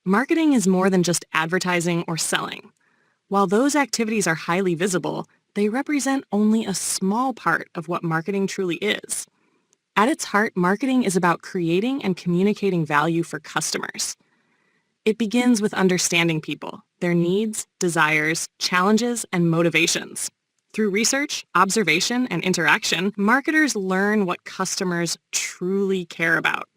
Marketing is more than just advertising or selling. While those activities are highly visible, they represent only a small part of what marketing truly is. At its heart, marketing is about creating and communicating value for customers. It begins with understanding people, their needs, desires, challenges, and motivations. Through research, observation, and interaction, marketers learn what customers truly care about.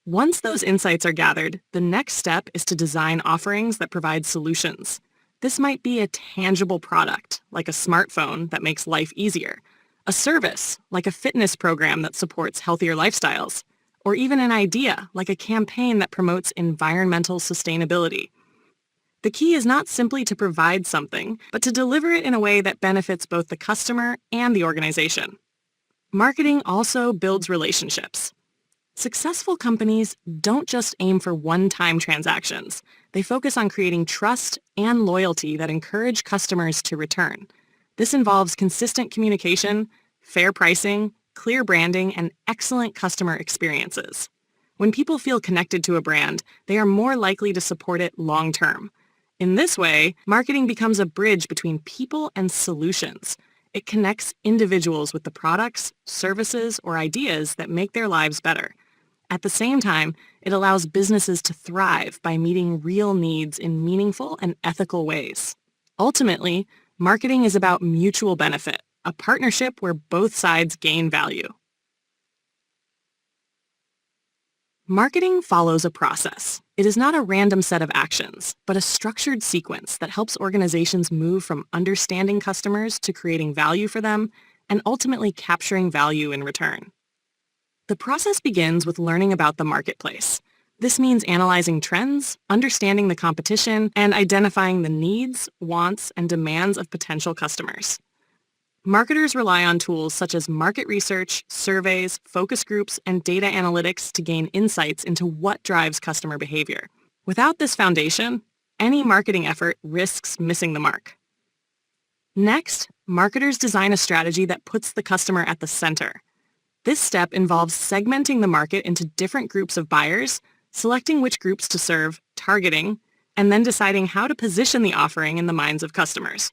Once those insights are gathered, the next step is to design offerings that provide solutions. This might be a tangible product, like a smartphone that makes life easier, a service, like a fitness program that supports healthier lifestyles, or even an idea, like a campaign that promotes environmental sustainability. The key is not simply to provide something, but to deliver it in a way that benefits both the customer and the organization. Marketing also builds relationships. Successful companies don't just aim for one-time transactions. They focus on creating trust and loyalty that encourage customers to return. This involves consistent communication, fair pricing, clear branding, and excellent customer experiences. When people feel connected to a brand, they are more likely to support it long-term. In this way, marketing becomes a bridge between people and solutions. It connects individuals with the products, services, or ideas that make their lives better. At the same time, it allows businesses to thrive by meeting real needs in meaningful and ethical ways. Ultimately, marketing is about mutual benefit, a partnership where both sides gain value. Marketing follows a process. It is not a random set of actions, but a structured sequence that helps organizations move from understanding customers to creating value for them and ultimately capturing value in return. The process begins with learning about the marketplace. This means analyzing trends, understanding the competition, and identifying the needs, wants, and demands of potential customers. Marketers rely on tools such as market research, surveys, focus groups, and data analytics to gain insights into what drives customer behavior. Without this foundation, any marketing effort risks missing the mark. Next, marketers design a strategy that puts the customer at the center. This step involves segmenting the market into different groups of buyers, selecting which groups to serve, targeting, and then deciding how to position the offering in the minds of customers.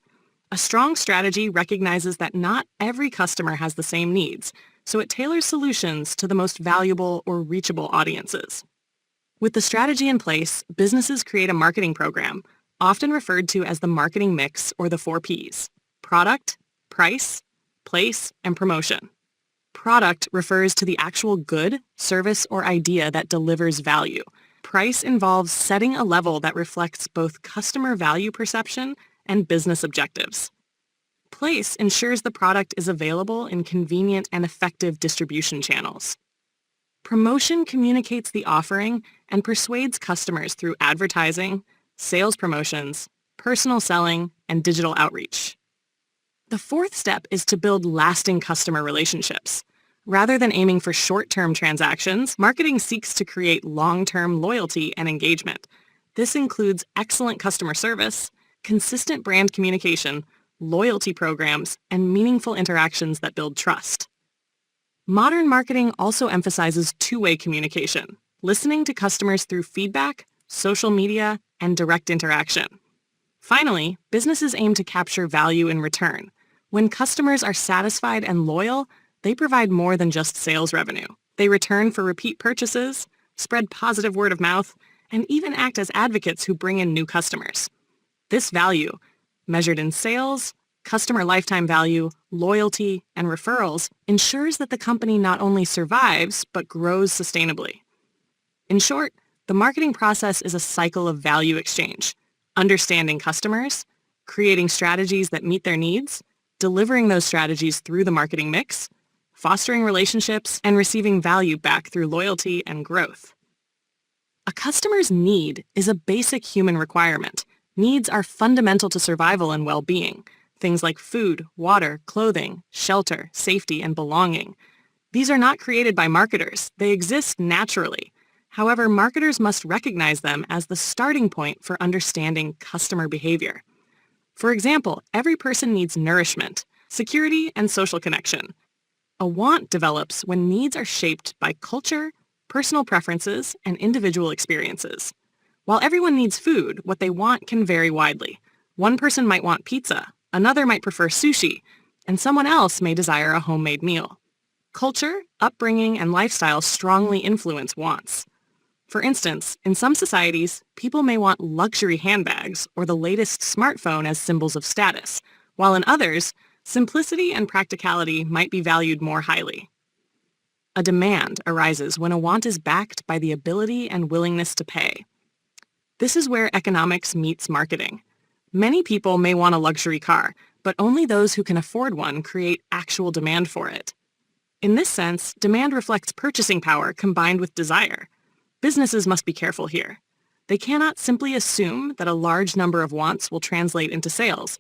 A strong strategy recognizes that not every customer has the same needs, so it tailors solutions to the most valuable or reachable audiences. With the strategy in place, businesses create a marketing program, often referred to as the marketing mix or the 4 Ps: product, price, place, and promotion. Product refers to the actual good, service, or idea that delivers value. Price involves setting a level that reflects both customer value perception and business objectives. Place ensures the product is available in convenient and effective distribution channels. Promotion communicates the offering and persuades customers through advertising, sales promotions, personal selling, and digital outreach. The fourth step is to build lasting customer relationships. Rather than aiming for short-term transactions, marketing seeks to create long-term loyalty and engagement. This includes excellent customer service, consistent brand communication, loyalty programs, and meaningful interactions that build trust. Modern marketing also emphasizes two-way communication, listening to customers through feedback, social media, and direct interaction. Finally, businesses aim to capture value in return. When customers are satisfied and loyal, they provide more than just sales revenue. They return for repeat purchases, spread positive word of mouth, and even act as advocates who bring in new customers. This value, measured in sales, customer lifetime value, loyalty, and referrals, ensures that the company not only survives, but grows sustainably. In short, the marketing process is a cycle of value exchange, understanding customers, creating strategies that meet their needs, delivering those strategies through the marketing mix, fostering relationships, and receiving value back through loyalty and growth. A customer's need is a basic human requirement. Needs are fundamental to survival and well-being. Things like food, water, clothing, shelter, safety, and belonging. These are not created by marketers. They exist naturally. However, marketers must recognize them as the starting point for understanding customer behavior. For example, every person needs nourishment, security, and social connection. A want develops when needs are shaped by culture, personal preferences, and individual experiences. While everyone needs food, what they want can vary widely. One person might want pizza, another might prefer sushi, and someone else may desire a homemade meal. Culture, upbringing, and lifestyle strongly influence wants. For instance, in some societies, people may want luxury handbags or the latest smartphone as symbols of status, while in others, simplicity and practicality might be valued more highly. A demand arises when a want is backed by the ability and willingness to pay. This is where economics meets marketing. Many people may want a luxury car, but only those who can afford one create actual demand for it. In this sense, demand reflects purchasing power combined with desire. Businesses must be careful here. They cannot simply assume that a large number of wants will translate into sales.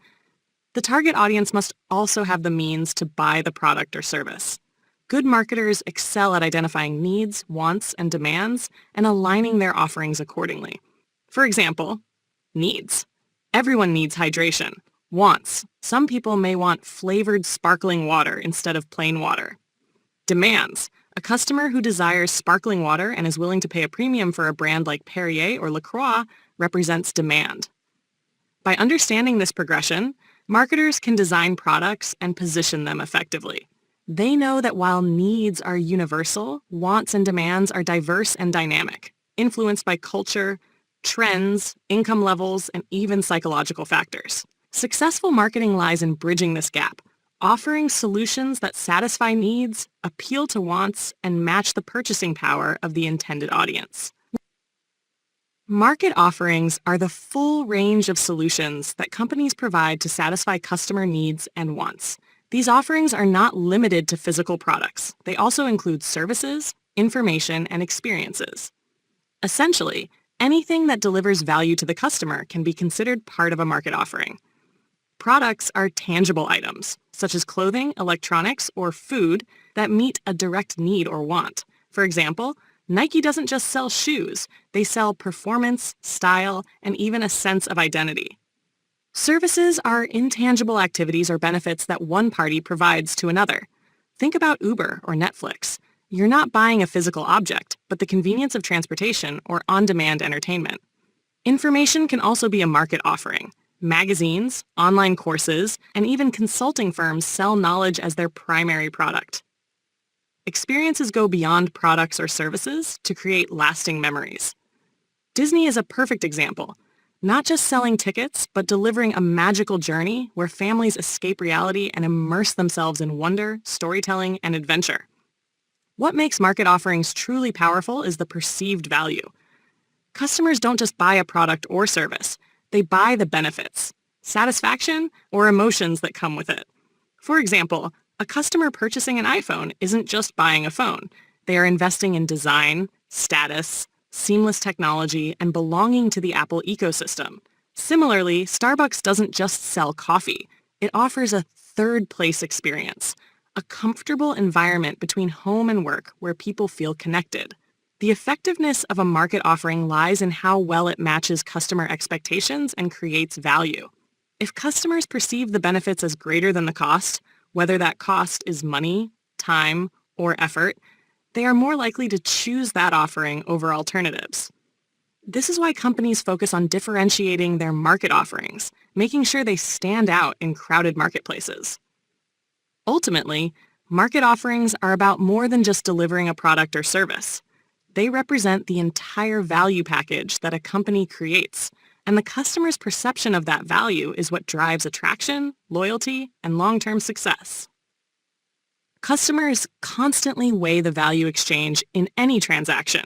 The target audience must also have the means to buy the product or service. Good marketers excel at identifying needs, wants, and demands and aligning their offerings accordingly. For example, needs. Everyone needs hydration. Wants. Some people may want flavored sparkling water instead of plain water. Demands. A customer who desires sparkling water and is willing to pay a premium for a brand like Perrier or LaCroix represents demand. By understanding this progression, marketers can design products and position them effectively. They know that while needs are universal, wants and demands are diverse and dynamic, influenced by culture, trends, income levels, and even psychological factors. Successful marketing lies in bridging this gap, offering solutions that satisfy needs, appeal to wants, and match the purchasing power of the intended audience. Market offerings are the full range of solutions that companies provide to satisfy customer needs and wants. These offerings are not limited to physical products. They also include services, information, and experiences. Essentially, anything that delivers value to the customer can be considered part of a market offering. Products are tangible items, such as clothing, electronics, or food that meet a direct need or want. For example, Nike doesn't just sell shoes, they sell performance, style, and even a sense of identity. Services are intangible activities or benefits that one party provides to another. Think about Uber or Netflix. You're not buying a physical object, but the convenience of transportation or on-demand entertainment. Information can also be a market offering. Magazines, online courses, and even consulting firms sell knowledge as their primary product. Experiences go beyond products or services to create lasting memories. Disney is a perfect example, not just selling tickets, but delivering a magical journey where families escape reality and immerse themselves in wonder, storytelling, and adventure. What makes market offerings truly powerful is the perceived value. Customers don't just buy a product or service. They buy the benefits, satisfaction, or emotions that come with it. For example, a customer purchasing an iPhone isn't just buying a phone. They are investing in design, status, seamless technology, and belonging to the Apple ecosystem. Similarly, Starbucks doesn't just sell coffee. It offers a third-place experience, a comfortable environment between home and work where people feel connected. The effectiveness of a market offering lies in how well it matches customer expectations and creates value. If customers perceive the benefits as greater than the cost, whether that cost is money, time, or effort, they are more likely to choose that offering over alternatives. This is why companies focus on differentiating their market offerings, making sure they stand out in crowded marketplaces. Ultimately, market offerings are about more than just delivering a product or service. They represent the entire value package that a company creates, and the customer's perception of that value is what drives attraction, loyalty, and long-term success. Customers constantly weigh the value exchange in any transaction.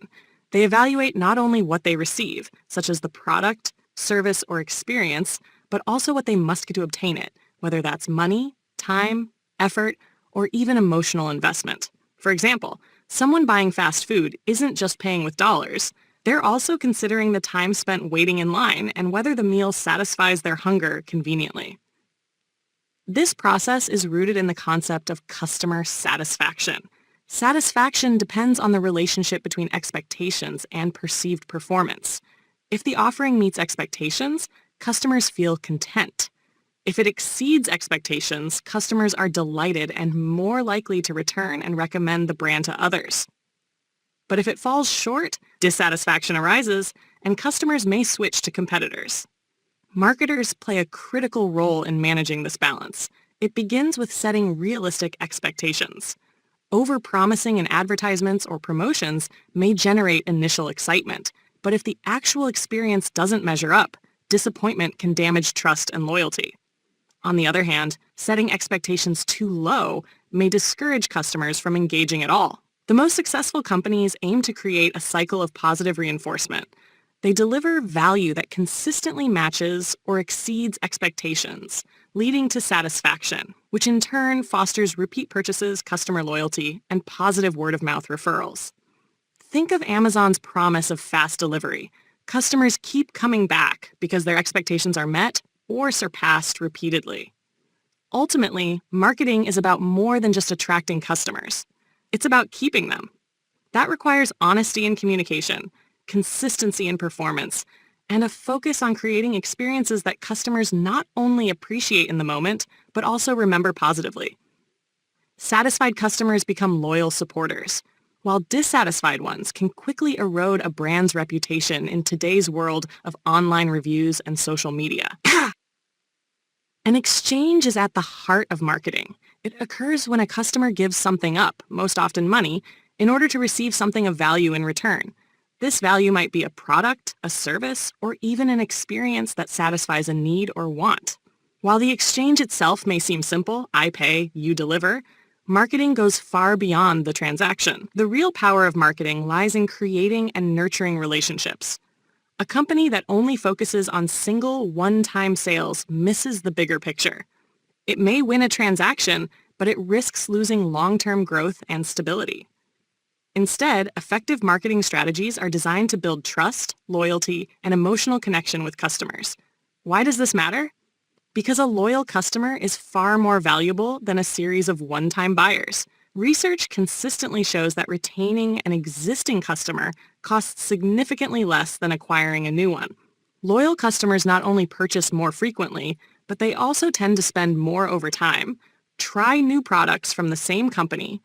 They evaluate not only what they receive, such as the product, service, or experience, but also what they must get to obtain it, whether that's money, time, effort, or even emotional investment. For example, someone buying fast food isn't just paying with dollars. They're also considering the time spent waiting in line and whether the meal satisfies their hunger conveniently. This process is rooted in the concept of customer satisfaction. Satisfaction depends on the relationship between expectations and perceived performance. If the offering meets expectations, customers feel content. If it exceeds expectations, customers are delighted and more likely to return and recommend the brand to others. But if it falls short, dissatisfaction arises, and customers may switch to competitors. Marketers play a critical role in managing this balance. It begins with setting realistic expectations. Over-promising in advertisements or promotions may generate initial excitement, but if the actual experience doesn't measure up, disappointment can damage trust and loyalty. On the other hand, setting expectations too low may discourage customers from engaging at all. The most successful companies aim to create a cycle of positive reinforcement. They deliver value that consistently matches or exceeds expectations, leading to satisfaction, which in turn fosters repeat purchases, customer loyalty, and positive word-of-mouth referrals. Think of Amazon's promise of fast delivery. Customers keep coming back because their expectations are met or surpassed repeatedly. Ultimately, marketing is about more than just attracting customers. It's about keeping them. That requires honesty in communication, consistency in performance, and a focus on creating experiences that customers not only appreciate in the moment, but also remember positively. Satisfied customers become loyal supporters, while dissatisfied ones can quickly erode a brand's reputation in today's world of online reviews and social media. An exchange is at the heart of marketing. It occurs when a customer gives something up, most often money, in order to receive something of value in return. This value might be a product, a service, or even an experience that satisfies a need or want. While the exchange itself may seem simple, I pay, you deliver, marketing goes far beyond the transaction. The real power of marketing lies in creating and nurturing relationships. A company that only focuses on single, one-time sales misses the bigger picture. It may win a transaction, but it risks losing long-term growth and stability. Instead, effective marketing strategies are designed to build trust, loyalty, and emotional connection with customers. Why does this matter? Because a loyal customer is far more valuable than a series of one-time buyers. Research consistently shows that retaining an existing customer costs significantly less than acquiring a new one. Loyal customers not only purchase more frequently, but they also tend to spend more over time, try new products from the same company,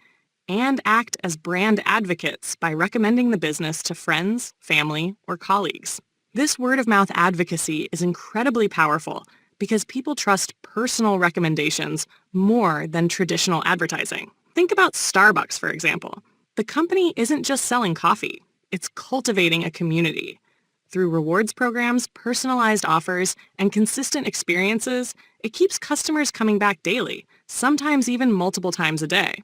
and act as brand advocates by recommending the business to friends, family, or colleagues. This word-of-mouth advocacy is incredibly powerful because people trust personal recommendations more than traditional advertising. Think about Starbucks, for example. The company isn't just selling coffee. It's cultivating a community. Through rewards programs, personalized offers, and consistent experiences, it keeps customers coming back daily, sometimes even multiple times a day.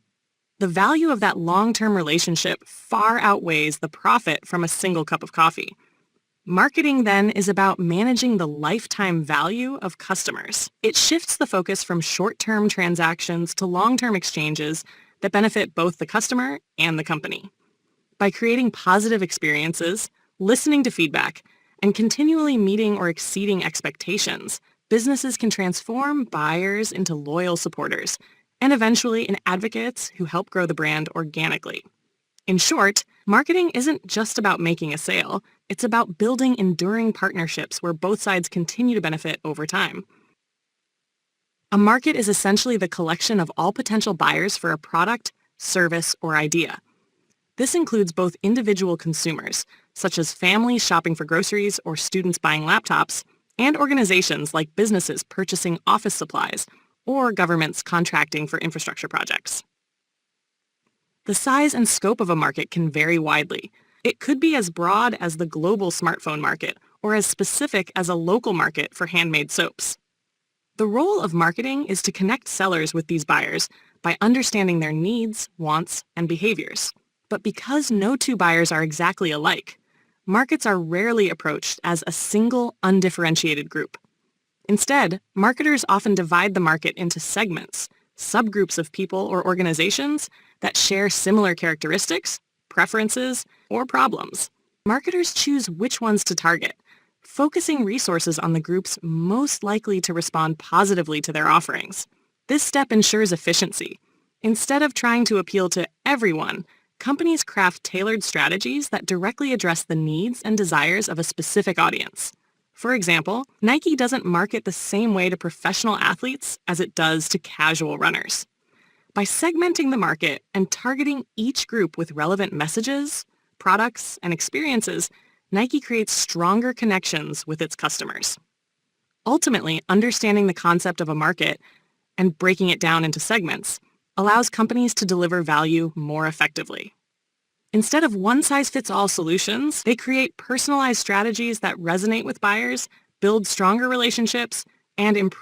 The value of that long-term relationship far outweighs the profit from a single cup of coffee. Marketing, then, is about managing the lifetime value of customers. It shifts the focus from short-term transactions to long-term exchanges that benefit both the customer and the company. By creating positive experiences, listening to feedback, and continually meeting or exceeding expectations, businesses can transform buyers into loyal supporters, and eventually in advocates who help grow the brand organically. In short, marketing isn't just about making a sale, it's about building enduring partnerships where both sides continue to benefit over time. A market is essentially the collection of all potential buyers for a product, service, or idea. This includes both individual consumers, such as families shopping for groceries or students buying laptops, and organizations like businesses purchasing office supplies, or governments contracting for infrastructure projects. The size and scope of a market can vary widely. It could be as broad as the global smartphone market, or as specific as a local market for handmade soaps. The role of marketing is to connect sellers with these buyers by understanding their needs, wants, and behaviors. But because no two buyers are exactly alike, markets are rarely approached as a single, undifferentiated group. Instead, marketers often divide the market into segments, subgroups of people or organizations that share similar characteristics, preferences, or problems. Marketers choose which ones to target, focusing resources on the groups most likely to respond positively to their offerings. This step ensures efficiency. Instead of trying to appeal to everyone, companies craft tailored strategies that directly address the needs and desires of a specific audience. For example, Nike doesn't market the same way to professional athletes as it does to casual runners. By segmenting the market and targeting each group with relevant messages, products, and experiences, Nike creates stronger connections with its customers. Ultimately, understanding the concept of a market and breaking it down into segments allows companies to deliver value more effectively. Instead of one-size-fits-all solutions, they create personalized strategies that resonate with buyers, build stronger relationships, and improve